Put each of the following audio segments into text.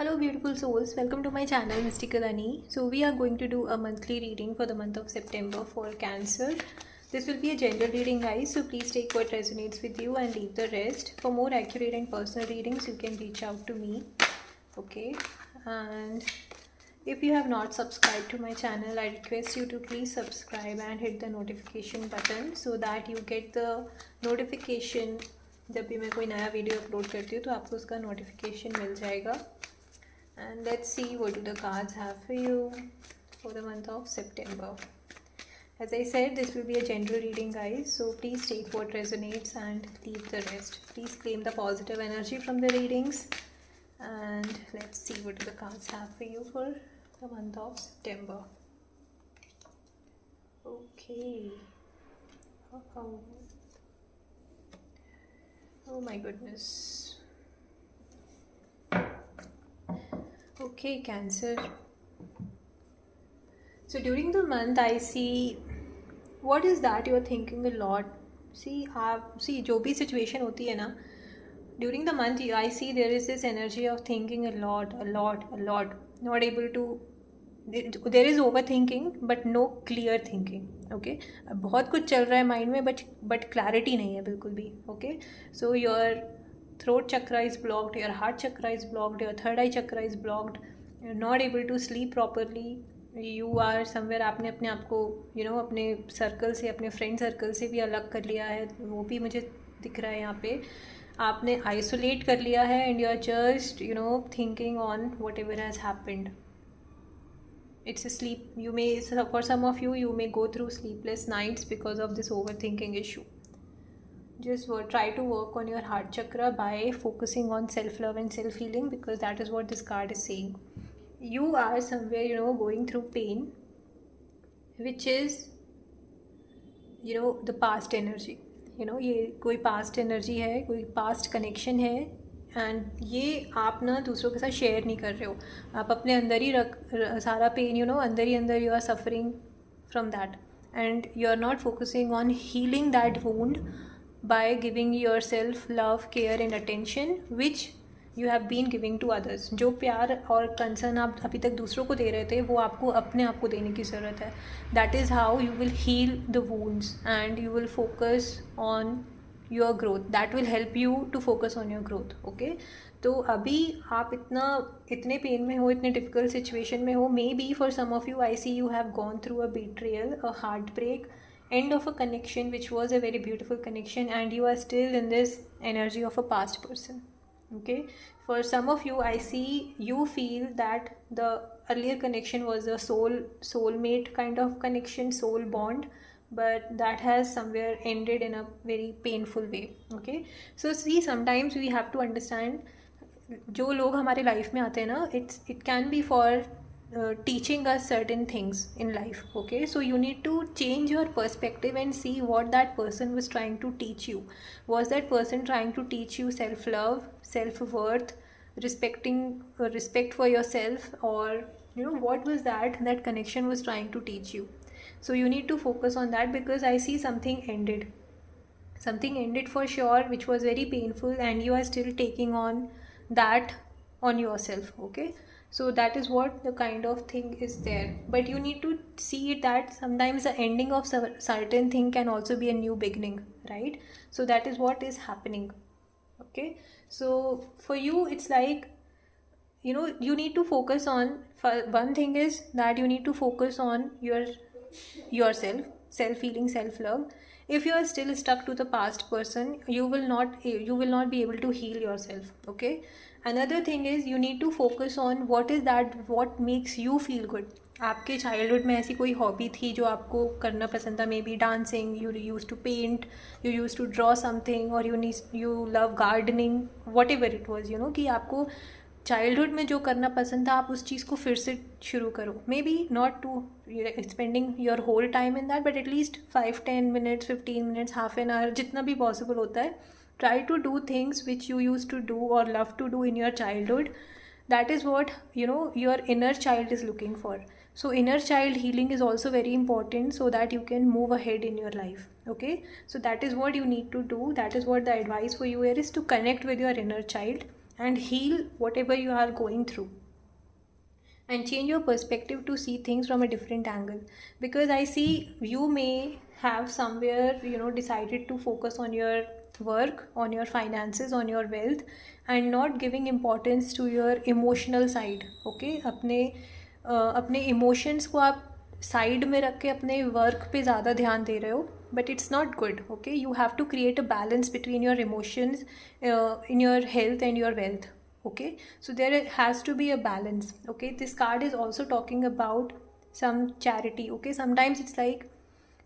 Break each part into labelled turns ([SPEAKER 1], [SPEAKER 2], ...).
[SPEAKER 1] Hello beautiful souls, welcome to my channel Mystical Ani. So we are going to do a monthly reading for the month of September for Cancer. This will be a general reading guys, so please take what resonates with you and leave the rest. For more accurate and personal readings you can reach out to me. Okay, and if you have not subscribed to my channel, I request you to please subscribe and hit the notification button so that you get the notification जब भी मैं कोई नया video upload करती हूँ तो आपको उसका नोटिफिकेशन मिल जाएगा. And let's see what do the cards have for you for the month of September. As I said, this will be a general reading guys, so please take what resonates and leave the rest. Please claim the positive energy from the readings, and let's see what do the cards have for you for the month of September. Okay. Oh my goodness. Okay, Cancer. So during the month I see what is that you are thinking a lot. See जो भी situation होती है ना, during the month I see there is this energy of thinking a lot, not able to, there is overthinking but no clear thinking. Okay, बहुत कुछ चल रहा है माइंड में but clarity नहीं है बिल्कुल भी. Okay, so your throat chakra is blocked, your heart chakra is blocked, your third eye chakra is blocked, you're not able to sleep properly. You are somewhere, आपने अपने आप को अपने सर्कल से, अपने फ्रेंड सर्कल से भी अलग कर लिया है, वो भी मुझे दिख रहा है यहाँ पे. आपने आइसोलेट कर लिया है and you are just thinking on whatever has happened. It's a sleep, you may, for some of you may go through sleepless nights because of this overthinking issue. Just try to work on your heart chakra by focusing on self-love and self-healing, because that is what this card is saying. You are somewhere going through pain, which is the past energy. ये कोई past energy है, कोई past connection है, and ये आप ना दूसरों के साथ शेयर नहीं कर रहे हो. आप अपने अंदर ही सारा पेन अंदर ही अंदर you are suffering from that, and you are not focusing on healing that wound by giving yourself love, care and attention which you have been giving to others. जो प्यार और कंसर्न आप अभी तक दूसरों को दे रहे थे वो आपको अपने आप को देने की ज़रूरत है. That is how you will heal the wounds and you will focus on your growth. That will help you to focus on your growth. Okay, तो अभी आप इतने पेन में हो, इतने डिफ़िकल्ट सिचुएशन में हो. Maybe for some of you I see you have gone through a betrayal, a heartbreak, end of a connection which was a very beautiful connection, and you are still in this energy of a past person. Okay, for some of you I see you feel that the earlier connection was a soulmate kind of connection, soul bond, but that has somewhere ended in a very painful way. Okay, so see, sometimes we have to understand जो लोग हमारे life में आते हैं ना, it can be for teaching us certain things in life. Okay, so you need to change your perspective and see what that person was trying to teach you. Was that person trying to teach you self-love, self-worth, respect for yourself, or what was that connection was trying to teach you? So you need to focus on that, because I see something ended for sure, which was very painful, and you are still taking on that on yourself. Okay, so that is what the kind of thing is there, but you need to see that sometimes the ending of certain thing can also be a new beginning, right? So that is what is happening. Okay, so for you it's like you need to focus on, one thing is that you need to focus on yourself, self-healing, self-love. If you are still stuck to the past person, you will not be able to heal yourself. Okay, another thing is you need to focus on what makes you feel good. आपके childhood में ऐसी कोई hobby थी जो आपको करना पसंद था, maybe dancing, you use to paint, you use to draw something, और you love gardening, whatever it was, कि आपको चाइल्डहुड में जो करना पसंद था आप उस चीज़ को फिर से शुरू करो. Maybe not to spending your whole time in that, but at least 5-10 minutes, 15 minutes, half an hour, जितना भी पॉसिबल होता है. Try to do things which you use to do और love to do in your childhood. That is what your inner child is looking for. So inner child healing is also very important so that you can move ahead in your life. Okay, so that is what you need to do. That is what the advice for you here is, to connect with your inner child and heal whatever you are going through, and change your perspective to see things from a different angle. Because I see you may have somewhere, decided to focus on your work, on your finances, on your wealth, and not giving importance to your emotional side. Okay, अपने emotions को आप side में रख के अपने work पे ज़्यादा ध्यान दे रहे हो, but it's not good. Okay, you have to create a balance between your emotions in your health and your wealth. Okay, so there has to be a balance. Okay, this card is also talking about some charity. Okay, sometimes it's like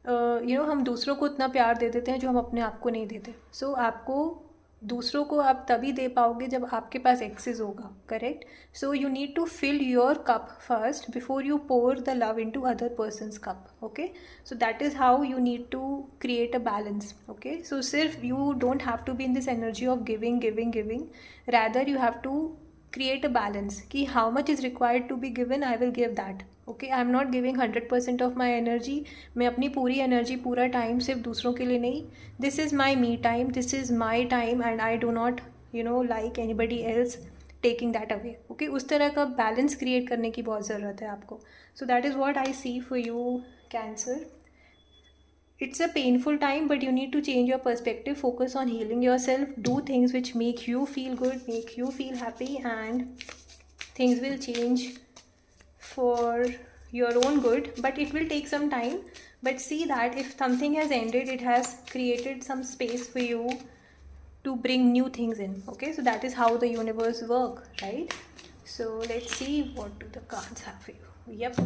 [SPEAKER 1] हम दूसरों को उतना प्यार दे देते हैं जो हम अपने आप को नहीं देते. सो आपको दूसरों को आप तभी दे पाओगे जब आपके पास एक्सेस होगा. Correct. So you need to fill your cup first before you pour the love into other persons cup. Okay, so that is how you need to create a balance. Okay, so सिर्फ you don't have to be in this energy of giving giving giving. Rather you have to create a balance कि how much is required to be given, I will give that. Okay, I am not giving 100% of my energy. मैं अपनी पूरी energy पूरा time सिर्फ दूसरों के लिए नहीं. This is my me time, this is my time, and I do not like anybody else taking that away. Okay, उस तरह का बैलेंस क्रिएट करने की बहुत ज़रूरत है आपको. So that is what I see for you, cancer. It's a painful time, but you need to change your perspective, focus on healing yourself, do things which make you feel good, make you feel happy, and things will change for your own good. But it will take some time, but see that if something has ended, it has created some space for you to bring new things in. Okay, so that is how the universe work, right? So let's see what do the cards have for you. Yep,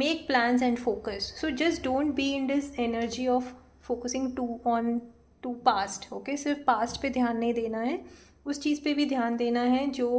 [SPEAKER 1] make plans and focus. So just don't be in this energy of focusing to past. Okay, सिर्फ past पे ध्यान नहीं देना है, उस चीज़ पे भी ध्यान देना है जो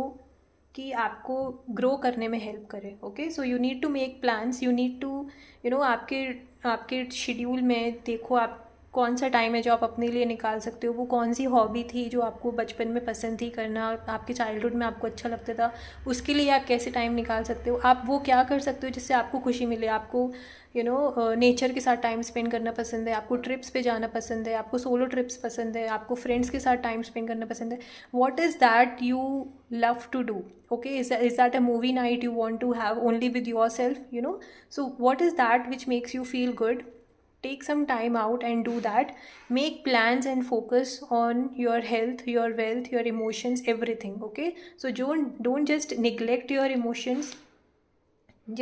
[SPEAKER 1] कि आपको ग्रो करने में हेल्प करे. Okay, so you need to make plans. You need to आपके शेड्यूल में देखो आप कौन सा टाइम है जो आप अपने लिए निकाल सकते हो. वो कौन सी हॉबी थी जो आपको बचपन में पसंद थी करना, आपके चाइल्डहुड में आपको अच्छा लगता था, उसके लिए आप कैसे टाइम निकाल सकते हो. आप वो क्या कर सकते हो जिससे आपको खुशी मिले. आपको नेचर के साथ टाइम स्पेंड करना पसंद है, आपको ट्रिप्स पे जाना पसंद है, आपको सोलो ट्रिप्स पसंद है, आपको फ्रेंड्स के साथ टाइम स्पेंड करना पसंद है. What is that you love to do. Okay, is that a movie night you want to have only with yourself, so what is that which makes you feel good? Take some time out and do that. Make plans and focus on your health, your wealth, your emotions, everything. Okay, so don't just neglect your emotions.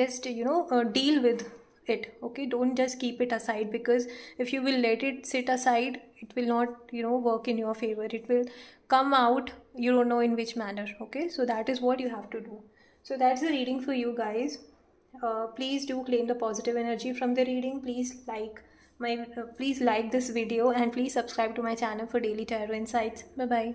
[SPEAKER 1] Just deal with it. Okay, don't just keep it aside, because if you will let it sit aside, it will not work in your favor. It will come out, you don't know in which manner. Okay, so that is what you have to do. So that's the reading for you guys. Please do claim the positive energy from the reading. Please like this video, and please subscribe to my channel for daily tarot insights. Bye bye.